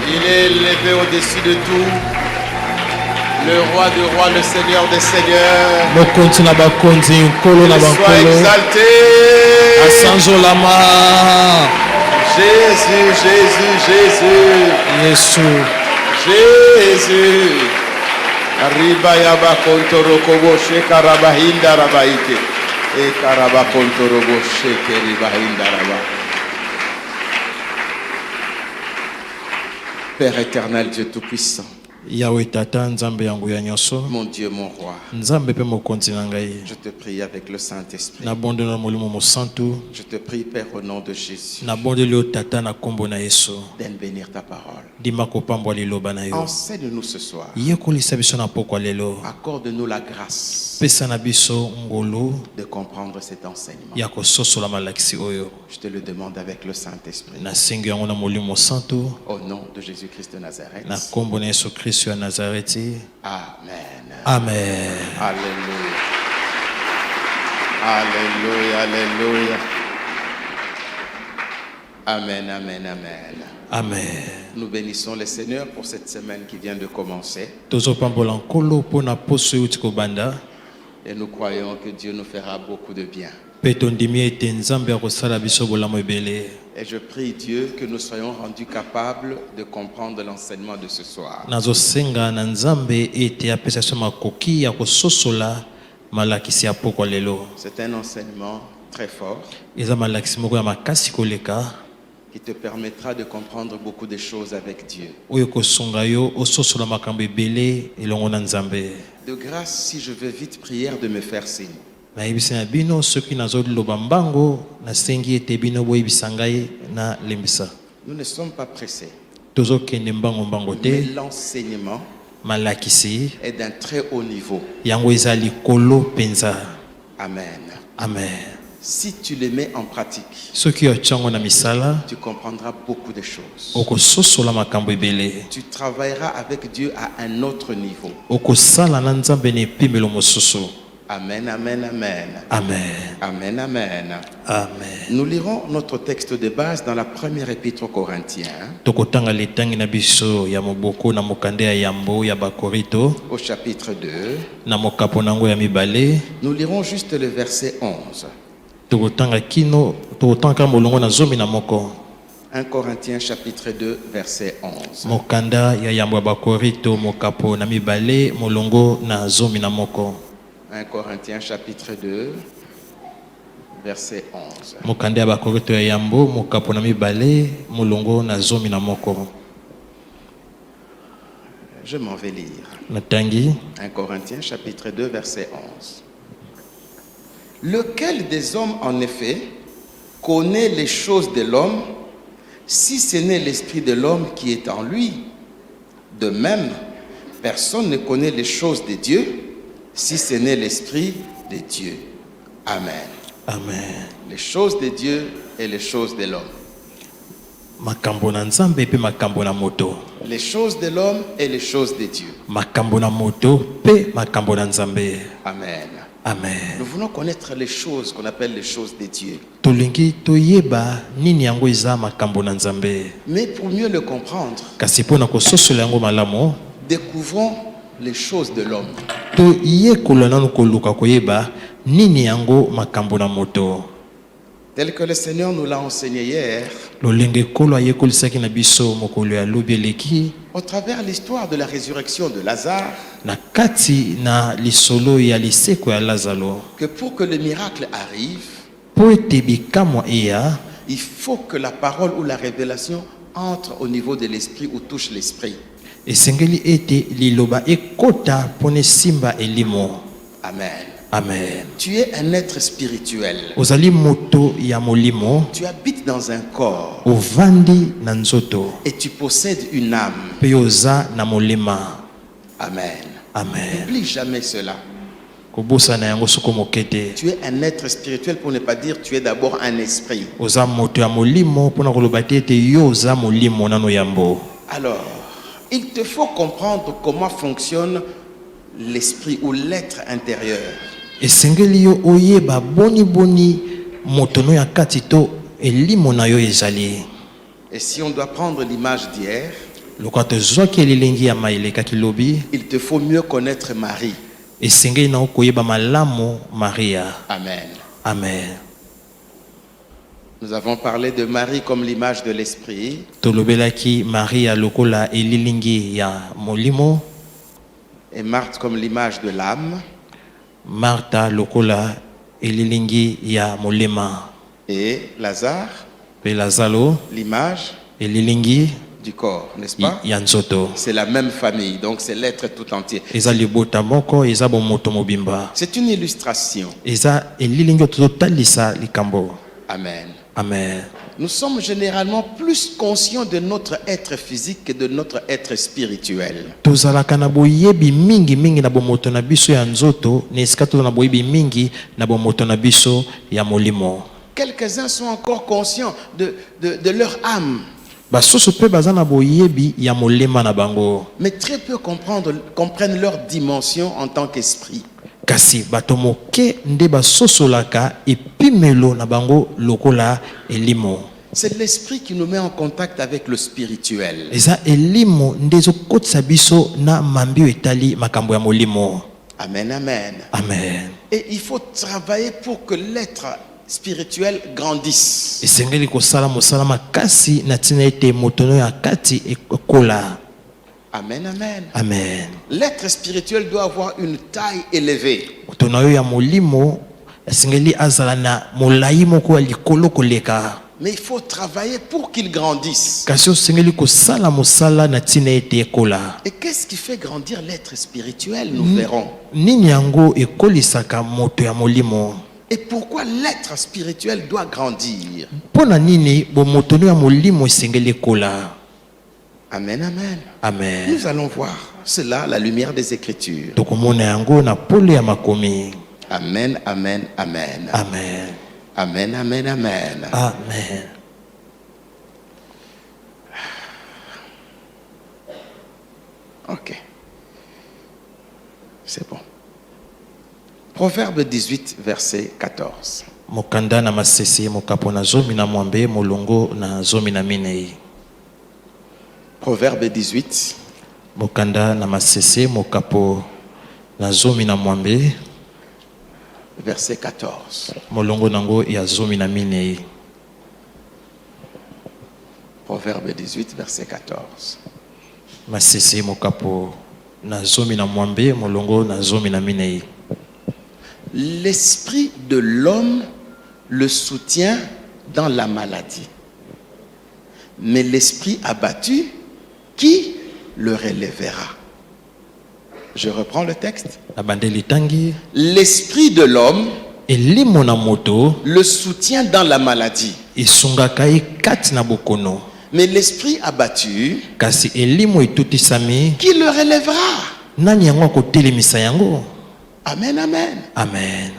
Il est élevé au-dessus de tout. Le roi des rois, le seigneur des seigneurs. Sois exalté. Jésus, Jésus, Jésus. Jésus. Arriba kontoro kobo shekarabahinda rabaike. E karaba kontoro bo shekeribahinda raba. Père éternel, Dieu tout-puissant. Yahweh Tata Nzambe yangu ya nyoso. Mon Dieu, mon roi. Nzambe pe mokonzi na ngai. Je te prie avec le Saint-Esprit. Na bondela molimo mo santu. Je te prie, Père, au nom de Jésus. Na bondela Tata na kombo na Yesu. D'en bénir ta parole. Dima ko pambwa liloba na yo. Enseigne-nous ce soir. Yekolisa biso na pokwa lelo. Accorde-nous la grâce. Pesa na biso ngolo. De comprendre cet enseignement. Ya ko sosola malakisi oyo. Je te le demande avec le Saint-Esprit. Na sengi yango na molimo santu. Au nom de Jésus-Christ de Nazareth. Na kombo na Yesu Kristo ya Nazareti. Amen. Amen. Alléluia. Alléluia, alléluia. Amen, amen, amen. Amen. Nous bénissons le Seigneur pour cette semaine qui vient de commencer. Et nous croyons que Dieu nous fera beaucoup de bien. Et je prie Dieu que nous soyons rendus capables de comprendre l'enseignement de ce soir. C'est un enseignement très fort qui te permettra de comprendre beaucoup de choses avec Dieu. De grâce, si je veux vite prier, de me faire signe. Nous ne sommes pas pressés. Mais l'enseignement est d'un très haut niveau. Amen. Amen. Si tu le mets en pratique, tu comprendras beaucoup de choses. Tu travailleras avec Dieu à un autre niveau. Amen, amen, amen. Amen. Amen, amen. Amen. Nous lirons notre texte de base dans la première épître aux Corinthiens. Au chapitre 2. Nous lirons juste le verset 11. 1 Corinthiens chapitre 2 verset 11. 1 Corinthiens chapitre 2 verset 11. Je m'en vais lire. 1 Corinthiens chapitre 2 verset 11. Lequel des hommes en effet connaît les choses de l'homme, si ce n'est l'esprit de l'homme qui est en lui? De même, personne ne connaît les choses de Dieu, si ce n'est l'esprit de Dieu. Amen. Amen. Les choses de Dieu et les choses de l'homme. Les choses de l'homme et les choses de Dieu. Amen. Amen. Nous voulons connaître les choses qu'on appelle les choses de Dieu. Mais pour mieux le comprendre, découvrons les choses de l'homme. Tel que le Seigneur nous l'a enseigné hier, au travers de l'histoire de la résurrection de Lazare, que pour que le miracle arrive, il faut que la parole ou la révélation entre au niveau de l'esprit ou touche l'esprit. Amen. Amen. Tu es un être spirituel. Tu habites dans un corps. Et tu possèdes une âme. Amen. Amen. N'oublie jamais cela. Tu es un être spirituel, pour ne pas dire tu es d'abord un esprit. Alors, il te faut comprendre comment fonctionne l'esprit ou l'être intérieur. Et si on doit prendre l'image d'hier, lokola zwaki elilingi ya maileka kilobi il te faut mieux connaître Marie. esengeli na koyeba malamu Maria. Amen. Amen. Nous avons parlé de Marie comme l'image de l'esprit. Tolobelaki Maria lokola elilingi ya molimo, Et Marthe comme l'image de l'âme. Martha lokola elilingi ya molema, Et Lazare, pe Lazaro l'image elilingi du corps, n'est-ce pas? ya nzoto. C'est la même famille, donc c'est l'être tout entier. Eza libota moko, eza bomoto mobimba. C'est une illustration. Eza elilingi totalisa likambo. Amen. Amen. Nous sommes généralement plus conscients de notre être physique que de notre être spirituel. Tozalaka na boyebi mingi mingi na bomoto na biso ya nzoto, nesika to na boyebi mingi na bomoto na biso ya molimo. Quelques-uns sont encore conscients de leur âme, Basoso pe baza na boyebi ya molema na bango. mais très peu comprennent leur dimension en tant qu'esprit. Kasi bato moke nde basosolaka epimelo na bango lokola elimo. C'est l'esprit qui nous met en contact avec le spirituel. Eza elimo nde ezokotisa biso na mambio etali makambo ya molimo. Amen, amen. Amen. Et il faut travailler pour que l'être spirituel grandisse. Esengeli kosala mosala makasi na tina ete motono ya kati ekola. Amen, amen. Amen. L'être spirituel doit avoir une taille élevée. Motono ya molimo esengeli azala na molai moko ya likolo koleka. Mais il faut travailler pour qu'il grandisse. Kasi osengeli kosala mosala na tina ete ekola. Et qu'est-ce qui fait grandir l'être spirituel, nous verrons. Nini yango ekolisaka moto ya molimo? Et pourquoi l'être spirituel doit grandir? Pona nini bo motono ya molimo esengeli ekola? Amen, amen. Amen. Nous allons voir cela à la lumière des Écritures. Tokomona yango na pole ya makomi. Amen, amen, amen. Amen. Amen, amen, amen. Amen. Ok. C'est bon. Proverbe 18, verset 14. Mokanda na masese mokapo na zomi na mwambe molongo na zomi na minei. Proverbe 18, Mokanda na masese mokapo na zomi na mwambe verset 14. molongo nango ya zomi na minei. Proverbe 18, verset 14. Masese mokapo na zomi na mwambe molongo na zomi na minei. L'esprit de l'homme le soutient dans la maladie, mais l'esprit abattu, qui le relèvera? Je reprends le texte. Na bandeli tangi L'esprit de l'homme elimo na moto le soutient dans la maladie, esungaka ye kati na bokono, mais l'esprit abattu, kasi elimo etutisami qui le relèvera? nani yango akotelemisa yango? Amen, amen. Amen.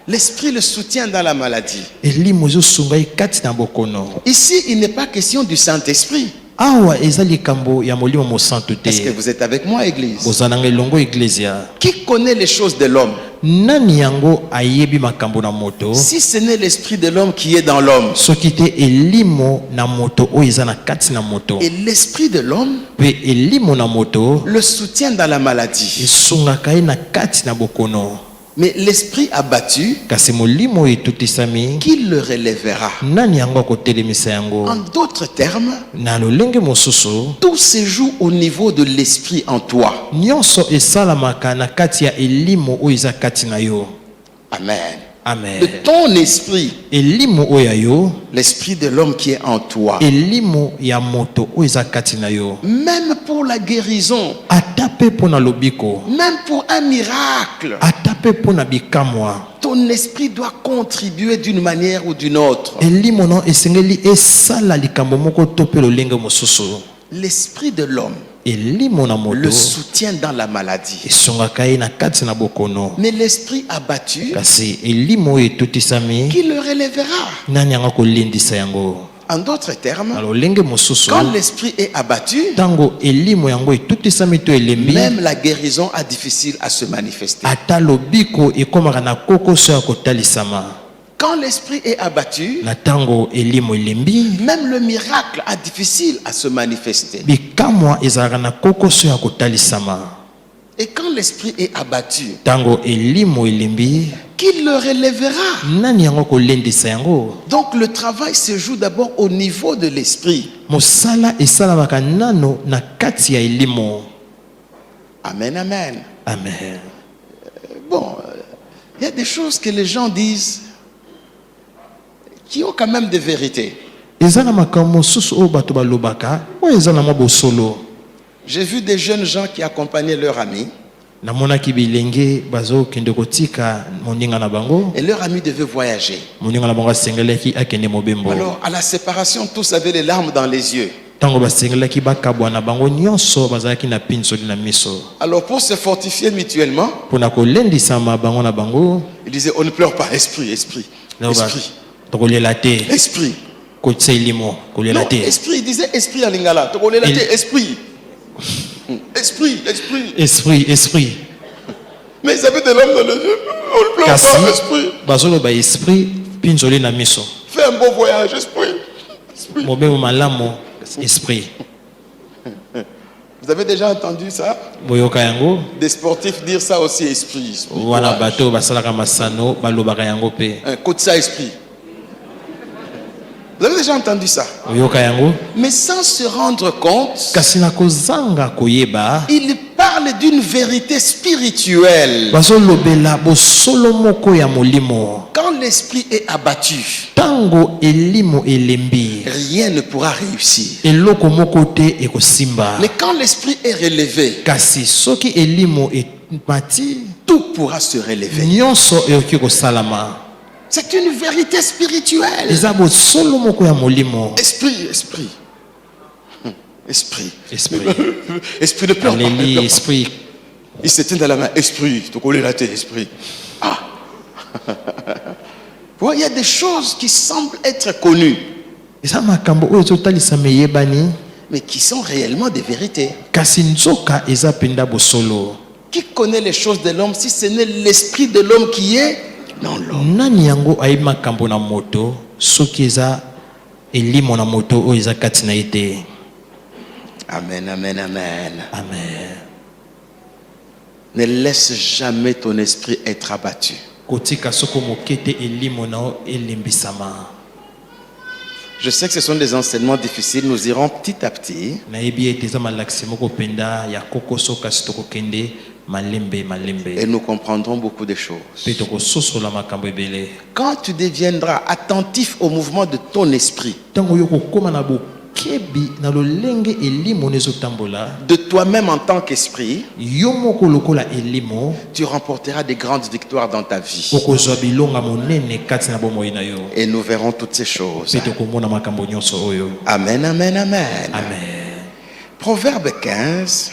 L'esprit le soutient dans la maladie. Elimo ezosunga ye kati na bokono. Ici, il n'est pas question du Saint-Esprit. Awa eza likambo ya molimo mosantu te. Est-ce que vous êtes avec moi, Église? Bozananga elongo iglesia. Qui connaît les choses de l'homme? Nani yango ayebi makambo na moto? Si ce n'est l'esprit de l'homme qui est dans l'homme, Soki te elimo na moto oyo eza na kati na moto, et l'esprit de l'homme pe elimo na moto le soutient dans la maladie, esungaka ye na kati na bokono, mais l'esprit abattu, kasi molimo etutisami qui le relèvera? nani yango akotelemisa yango? En d'autres termes, Na lolenge mosusu tout se joue au niveau de l'esprit en toi. nyonso esalamaka na kati ya elimo oyo eza kati na yo. Amen. Amen. De ton esprit, Elimo oyo ya yo, l'esprit de l'homme qui est en toi. elimo ya moto oyo eza kati na yo. Même pour la guérison, Ata pe pona lobiko, même pour un miracle, ata pe pona bikamwa, ton esprit doit contribuer d'une manière ou d'une autre. elimo no esengeli esala likambo moko to pe lolenge mosusu. L'esprit de l'homme Elimo na moto le soutient dans la maladie, esungaka ye na kati na bokono, mais l'esprit abattu, kasi elimo oyo etutisami qui le relèvera? nani yango akolendisa yango? En d'autres termes, Na lolenge mosusu, quand l'esprit est abattu, tango elimo yango etutisami to elembi, même la guérison a difficile à se manifester. ata lobiko ekomaka na kokoso ya kotalisama. quand l'esprit est abattu, na tango elimo elembi même le miracle a difficile à se manifester. bikamwa ezalaka na kokoso ya kotalisama. Et quand l'esprit est abattu, Tango elimo elembi qui le relèvera? nani yango kolendisa yango? Donc le travail se joue d'abord au niveau de l'esprit. Mosala esalamaka nano na kati ya elimo. Amen, amen. Amen. Bon, il y a des choses que les gens disent qui ont quand même des vérités. Ezana makambo mosusu oyo bato balobaka oyo eza na mwa bosolo. J'ai vu des jeunes gens qui accompagnaient leurs amis. Namonaki bilenge bazokende kotika moninga na bango. Et leur ami devait voyager. Moninga na bango asengelaki akende mobembo. Alors, à la séparation, tous avaient les larmes dans les yeux. Tango basengelaki bakabwa na bango nyonso bazalaki na pinsoli na miso. Alors, pour se fortifier mutuellement, Pona kolendisama bango na bango. ils disaient, on ne pleure pas, esprit, esprit, esprit, tokolela te esprit. kotisa elimo kolela Non, te. esprit, il disait esprit en lingala. Tokolela te, esprit. Esprit, esprit. Esprit, esprit. Mais ils avaient des larmes dans les yeux. On ne pleure Kasi pas, esprit. bazolo ba esprit pinzoli na miso. Fais un beau voyage, esprit. Esprit. Mobemo malamo esprit. Vous avez déjà entendu ça? Boyoka yango Des sportifs dire ça aussi, esprit. Esprit, wana courage. bato basalaka masano balobaka yango pe. Un coup de ça, esprit. Vous avez déjà entendu ça? Boyoka yango Mais sans se rendre compte, kasi na kozanga koyeba il parle d'une vérité spirituelle. bazolobela bosolo moko ya molimo. Quand l'esprit est abattu, Tango elimo elembi rien ne pourra réussir. eloko moko te ekosimba. Mais quand l'esprit est relevé, Kasi soki elimo emati tout pourra se relever. nyonso eyoki kosalama. C'est une vérité spirituelle. Eza bosolo moko ya molimo. Esprit, esprit. Esprit. Esprit. Esprit ne pleure pas. ne Aleli pleure pas. esprit. Il se tient dans la main. Esprit. Tu connais la tête, esprit. Ah. Il y a des choses qui semblent être connues, Eza makambo oyo ezotalisa meyebani mais qui sont réellement des vérités. kasi nzoka eza penda bosolo. Qui connaît les choses de l'homme si ce n'est l'esprit de l'homme qui est dans l'homme? Nani yango ayi makambo na moto soki eza elimo na moto oyo eza kati na ye te. Amen, amen, amen. Amen. Ne laisse jamais ton esprit être abattu. Kotika soko mokete elimo na o elembisama. Je sais que ce sont des enseignements difficiles. Nous irons petit à petit. Nayebi ete eza malakisi moko penda ya kokoso kasi tokokende malembe malembe. Et nous comprendrons beaucoup de choses. Pe tokososola makambo ebele. Quand tu deviendras attentif au mouvement de ton esprit, Tango yo kokoma na bokebi na lolenge elimo nezotambola, de toi-même en tant qu'esprit, yo moko lokola elimo tu remporteras des grandes victoires dans ta vie. okozwa bilonga monene kati na bomoi na yo. Et nous verrons toutes ces choses. Pe tokomona makambo nyonso oyo. Amen, amen, amen. Amen. Proverbe 15,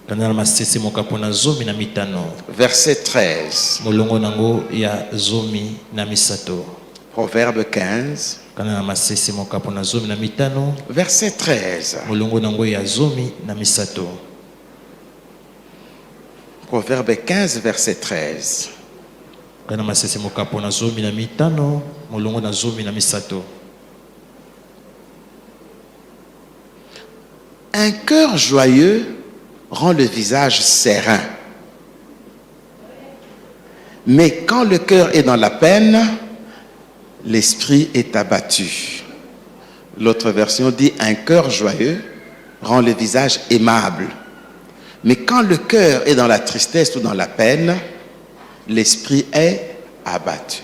Kana na masese mokapo na zomi na mitano. verset 13. Molongo nango ya zomi na misato. Proverbe 15, Kana na masese mokapo na zomi na mitano. verset 13. Molongo nango ya zomi na misato. Proverbe 15, verset 13. Kana masese mokapo na zomi na mitano. Molongo na zomi na misato. Un cœur joyeux rend le visage serein. Mais quand le cœur est dans la peine, l'esprit est abattu. L'autre version dit un cœur joyeux rend le visage aimable. Mais quand le cœur est dans la tristesse ou dans la peine, l'esprit est abattu.